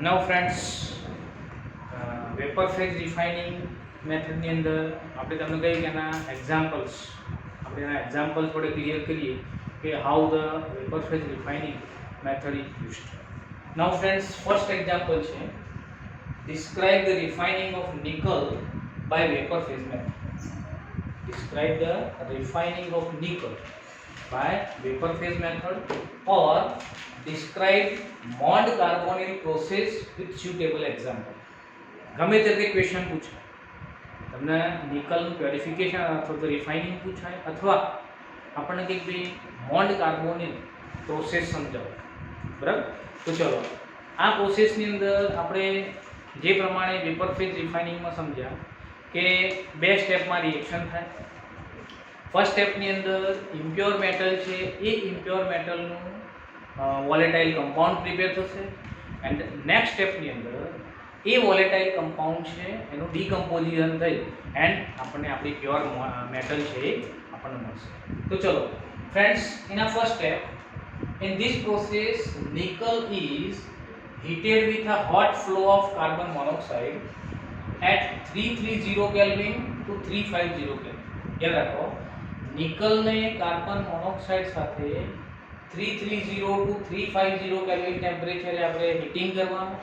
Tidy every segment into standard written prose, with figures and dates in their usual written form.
Now friends, vapour phase refining મેથડની અંદર આપણે તમને કહ્યું કે એના એક્ઝામ્પલ્સ આપણે એના એક્ઝામ્પલ્સ વડે ક્લિયર કરીએ કે how the vapour phase refining method is used. Now friends, first example છે describe the refining of nickel by vapour phase method. Describe the refining of nickel by vapor phase method or describe Mond carbonyl process with suitable example. ગમે તે question પૂછાય, તમને નિકલનું purification અથવા તો refining પૂછાય અથવા આપણને કંઈક ભાઈ મોન્ડ કાર્બોનિલ પ્રોસેસ સમજાવો, બરાબર? તો ચલો આ પ્રોસેસની અંદર આપણે જે પ્રમાણે વેપર ફેઝ રિફાઇનિંગમાં સમજ્યા કે બે સ્ટેપમાં રિએક્શન થાય. ફર્સ્ટ સ્ટેપની અંદર ઇમ્પ્યોર મેટલ છે એ ઇમ્પ્યોર મેટલનું વોલેટાઇલ કમ્પાઉન્ડ પ્રિપેર થશે એન્ડ નેક્સ્ટ સ્ટેપની અંદર એ વોલેટાઇલ કમ્પાઉન્ડ છે એનું ડીકમ્પોઝિશન થઈ એન્ડ આપણને આપણી પ્યોર મેટલ છે એ આપણને મળશે. તો ચલો ફ્રેન્ડ્સ, ઇન આ first step in this process nickel is heated with a hot flow of carbon monoxide at 330 Kelvin to 350 Kelvin. યાદ રાખો, નિકલને કાર્બન મોનોક્સાઇડ સાથે 330 ટુ 350 કેલ્વિન ટેમ્પરેચરે આપણે હીટિંગ કરવાનું.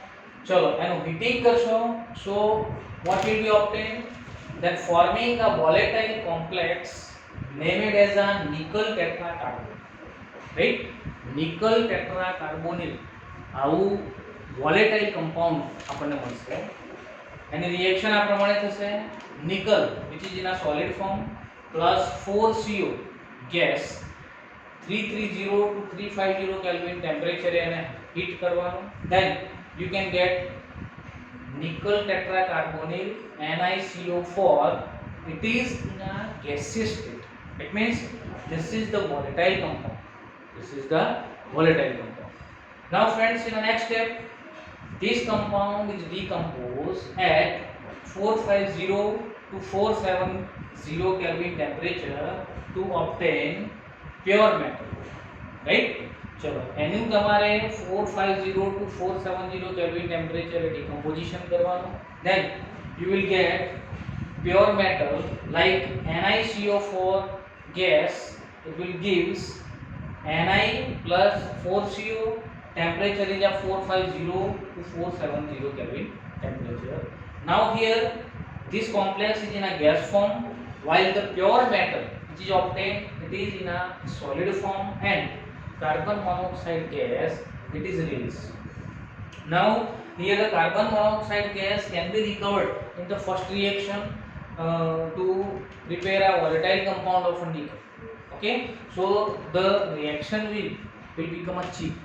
ચલો એનું હીટિંગ કરશો સો what will be obtained? Then forming a volatile complex named as a nickel tetracarbonyl. Right? Nickel tetracarbonyl આવું volatile compound આપણને મળશે. એની રિએક્શન આ પ્રમાણે થશે: nickel which is in a solid form plus 4CO gas 330 to 350 Kelvin ટેમ્પરેચરે એને heat કરવાનું. then you can get nickel tetracarbonyl NiCO4. it is in a gaseous state. It means this is the volatile compound. This is the volatile compound. Now friends, in the next step, this compound is decomposed at 450 to 470 Kelvin temperature to obtain pure metal. Right? चलो एनु તમારે 450 to 470 Kelvin temperature decomposition કરવાનું. Then you will get pure metal like NiCO4 gas. It will gives Ni plus 4CO. Temperature is a 450 to 470 Kelvin temperature. Now here this complex is in a gas form while the pure metal which is obtained it is in a solid form and carbon monoxide gas it is released. Now here the carbon monoxide gas can be recovered in the first reaction to prepare a volatile compound of nickel. Okay, so the reaction will become a cheap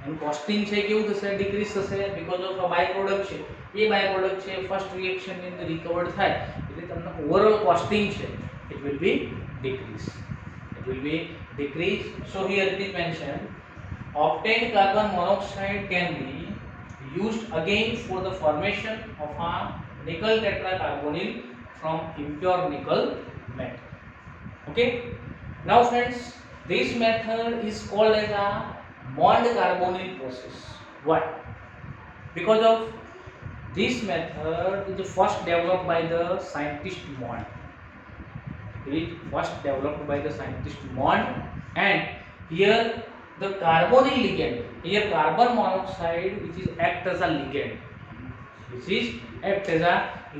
and costing છે કેવું થશે? Decrease થશે because of a byproduct છે. એ byproduct છે first reaction ની અંદર recovered થાય એટલે તમને overall costing છે it will be decrease. So here it is mentioned obtained carbon monoxide can be used again for the formation of a nickel tetracarbonyl from impure nickel metal. Okay, now friends, this method is called as a Mond carbonyl process. Why? Because of this method is first developed by the scientist Mond. It first developed by the scientist Mond, and here the carbonyl ligand, here carbon monoxide which is act as a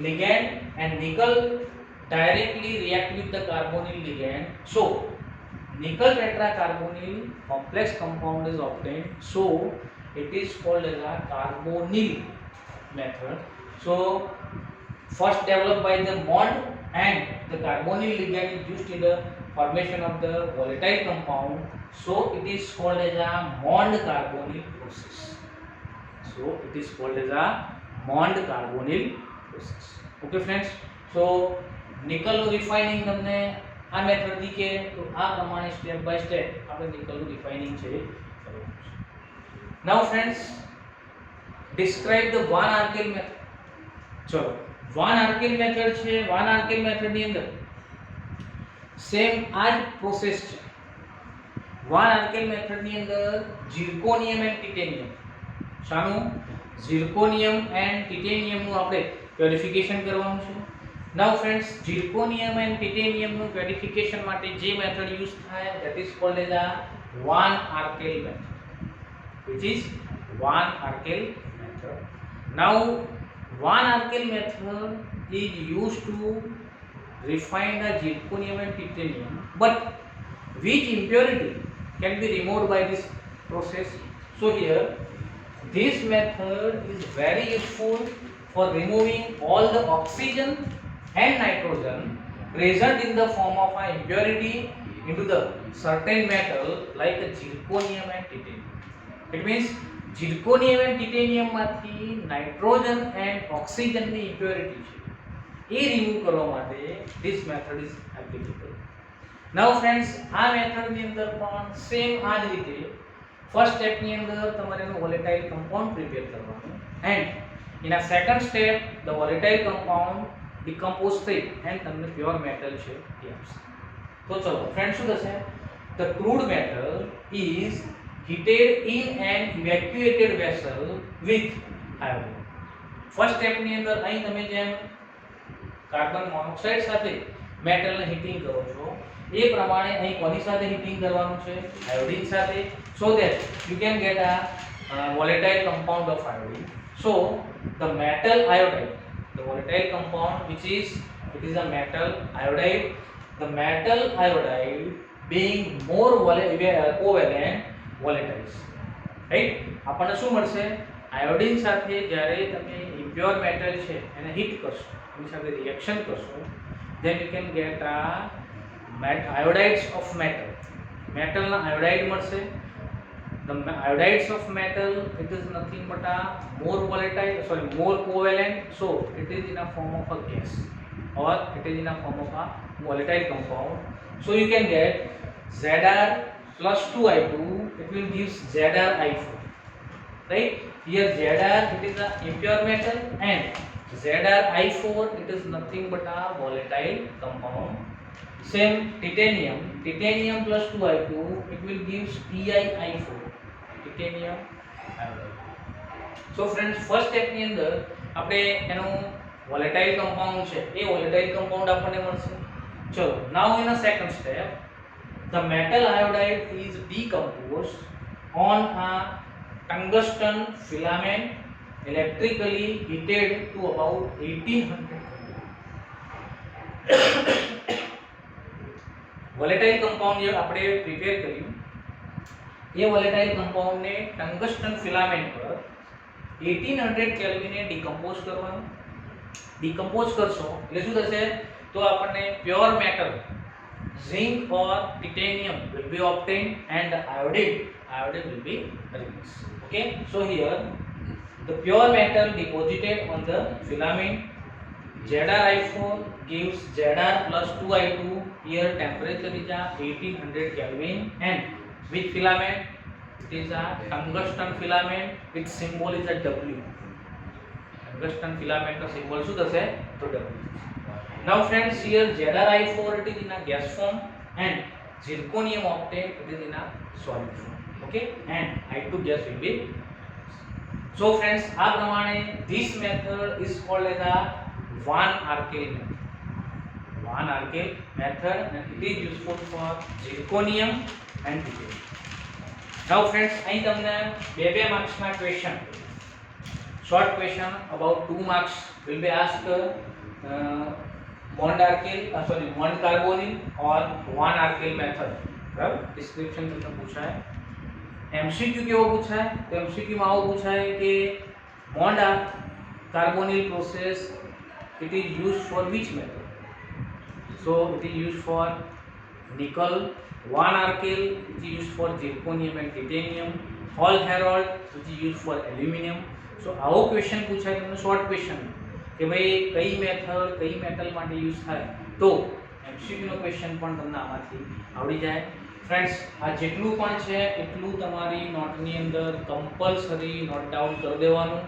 ligand, and nickel directly react with the carbonyl ligand. So nickel tetracarbonyl complex compound is obtained. So it is called as a carbonyl method. So first developed by the Mond and the carbonyl ligand is used in the formation of the volatile compound. So it is called as a Mond carbonyl process. Okay friends, so નિકલનું refining તમને આ method દીકે તો આ પ્રમાણે step by step આપણે નિકલનું refining છે કરવાનું છે. Now friends, describe the van Arkel method. ચલો વાન આર્કેલ મેથડ છે. વાન આર્કેલ મેથડની અંદર સેમ આ જ પ્રોસેસ છે. વન આર્કેલ મેથડની અંદર ઝિર્કોનિયમ એન્ડ ટિટેનિયમ, શાનું? ઝિર્કોનિયમ એન્ડ ટિટેનિયમનું આપણે પ્યોરિફિકેશન કરવાનું છે. નાઉ ફ્રેન્ડ્સ, ઝિર્કોનિયમ એન્ડ ટિટેનિયમનું પ્યોરિફિકેશન માટે જે મેથડ યુઝ થાય that is called as a one arkel method, which is one arkel method. Now one arkel method is used to refine the zirconium and titanium, but which impurity can be removed by this process? So here this method is very useful for removing all the oxygen and nitrogen present in the form of an impurity into the certain metal like a zirconium and titanium. It means zirconium and titanium માંથી nitrogen and oxygen ની impurity છે એ remove કરવા માટે this method is applicable. Now friends, આ method ની અંદર પણ same આ જ રીતે ફર્સ્ટ સ્ટેપ ની અંદર તમારે એનું volatile compound prepare કરવાનું, and in a second step the volatile compound decompose થઈ and તમને pure metal છે એ આપશે. તો ચલો ફ્રેન્ડ, શું થશે? The crude metal is heated in an evacuated vessel with iodine. First step ની અંદર અહીં તમે જેમ કાર્બન મોનોક્સાઇડ સાથે મેટલ ને હીટિંગ કરો છો એ પ્રમાણે અહીં કોની સાથે હીટિંગ કરવાનું છે? આયોડિન સાથે, so that you can get a volatile compound of iodine. So the metal iodide, the volatile compound which is, it is a metal iodide, the metal iodide being more covalent volatiles, right? આપણને શું મળશે? Iodine સાથે જ્યારે તમે impure metal છે એને heat કરશો, એની સાથે રિએક્શન કરશો, then you can get a iodides of metal. metal ના iodide મળશે. the iodides of metal, it is nothing but a more covalent, so it is in a form of a gas or it is in a form of a volatile compound. So you can get Zr plus 2I2, it will give Zri4, right? Here Zr, it is a impure metal, and Zri4, it is nothing but a volatile compound. Same titanium plus 2I2, it will give TiI4, titanium iodide. So friends, first step ની અંદર આપણે એનું volatile compound છે એ volatile compound આપણને મળશે. ચલો, now in a second step the metal iodide is decomposed on a tungsten filament electrically heated to about 1800. volatile compound જે આપણે પ્રિપેર કર્યું એ volatile compound ને tungsten filament પર 1800 કેલ્વિને ડિકમ્પોઝ કરવાનું. ડિકમ્પોઝ કરશો એટલે શું થશે? તો આપણને pure metal zinc or titanium will be obtained and the iodide will be released. Okay, so here the pure metal deposited on the filament Zri4 gives Zr plus 2I2. Here temperature is 1800 Kelvin, and which filament? It is a tungsten filament. Its symbol is a W. Tungsten filament का symbol શું થશે? તો W. Now friends, here Zri4, it is in a gas form, and zirconium obtained, it is in a solid form. Okay, and I2 gas will be. So friends, આ પ્રમાણે this method is called as a one arkel method. One arkel method, and it is useful for zirconium and titanium. Now friends, અહીં તમને બે marks ના question, short question about 2 marks will be asked. Bond carbonyl or one arkel method, बराबर? Description तुमने पूछा है. MCQ केवो पूछा है? तो एमसीक्यू में आवो पूछा है कि bond carbonyl process, it is used for which method? So it is used for nickel. One arkel, which is used for zirconium and titanium. Hall Herold, which is used for aluminum. So आवो question पूछा है तुमने short question કે ભાઈ કઈ method કઈ metal માટે use થાય, તો એમસીક્યુ નો ક્વેશ્ચન પણ તમને આમાંથી આવડી જાય. ફ્રેન્ડ્સ, આ જેટલું પણ છે એટલું તમારી નોટની અંદર કમ્પલસરી નોટ ડાઉન કરી દેવાનું.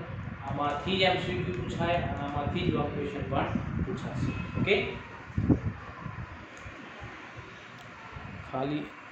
આમાંથી જ એમસીક્યુ પૂછાય અને આમાંથી જ ક્વેશ્ચન પણ પૂછાશે. ઓકે, ખાલી